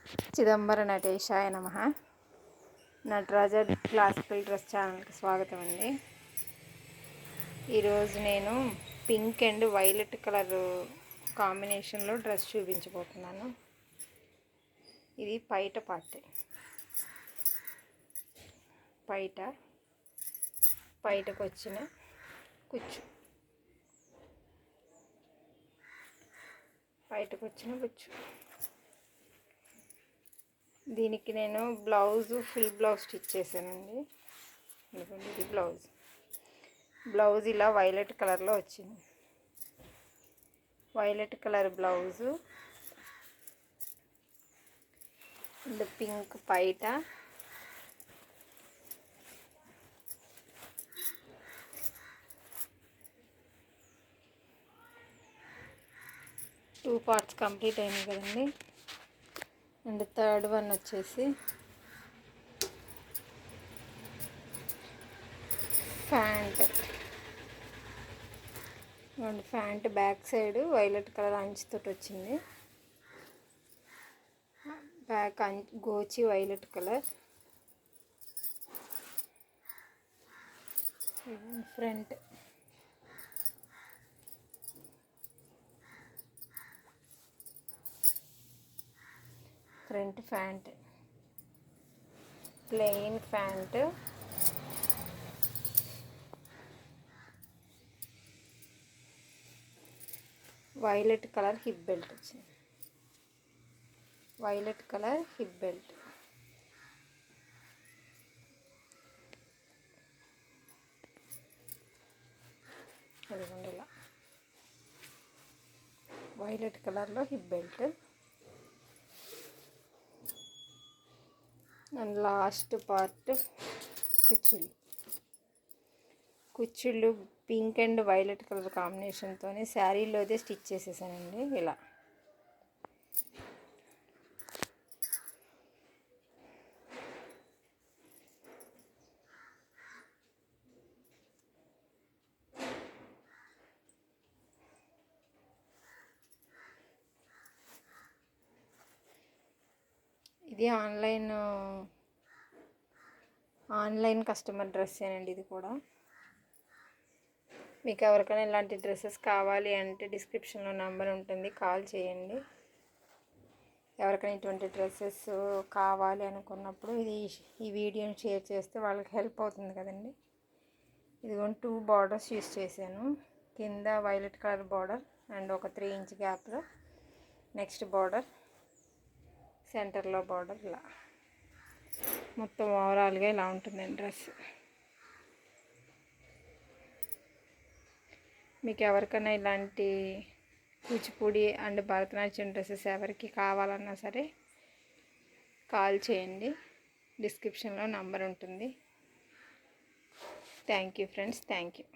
చిదంబర నటేశాయ నమః. Nataraja classical dress ఛానల్కి స్వాగతం అండి. ఈరోజు నేను పింక్ అండ్ వైలెట్ కలర్ కాంబినేషన్లో డ్రెస్ చూపించబోతున్నాను. ఇది పైట పార్ట్. పైటకు వచ్చిన కుచ్చు, దీనికి నేను ఫుల్ బ్లౌజ్ స్టిచ్ చేశానండి. ఇది బ్లౌజ్ ఇలా వైలెట్ కలర్లో వచ్చింది. Violet colour blouse and pink పైట, టూ పార్ట్స్ కంప్లీట్ అయినాయి కదండి. అండ్ థర్డ్ వన్ వచ్చేసి pant back side violet colour అంచుతో వచ్చింది. బ్యాక్ గోచి violet colour, front pant, plain pant, violet colour hip belt వచ్చింది. అదిగోండి ఇలా వైలెట్ కలర్లో hip belt. And last part కుచ్చుళ్ళు పింక్ అండ్ వైలెట్ కలర్ కాంబినేషన్తో శారీలోదే స్టిచ్ చేసేసానండి. ఇలా ఇది ఆన్లైన్ కస్టమర్ డ్రెస్సేనండి. ఇది కూడా మీకు ఎవరికైనా ఇలాంటి డ్రెస్సెస్ కావాలి అంటే డిస్క్రిప్షన్లో నెంబర్ ఉంటుంది, కాల్ చేయండి. ఎవరికైనా ఇటువంటి డ్రెస్సెస్ కావాలి అనుకున్నప్పుడు ఈ వీడియోని షేర్ చేస్తే వాళ్ళకి హెల్ప్ అవుతుంది కదండి. ఇదిగోండి 2 బార్డర్స్ యూస్ చేశాను. కింద వైలెట్ కలర్ బార్డర్ అండ్ ఒక 3 ఇంచ్ గ్యాప్లో నెక్స్ట్ బార్డర్, సెంటర్లో బార్డర్. ఇలా మొత్తం ఓవరాల్గా ఇలా ఉంటుందండి డ్రెస్. మీకు ఎవరికైనా ఇలాంటి కూచిపూడి అండ్ భరతనాట్యం డ్రెస్సెస్ ఎవరికి కావాలన్నా సరే కాల్ చేయండి, డిస్క్రిప్షన్లో నంబర్ ఉంటుంది. Thank you friends, thank you.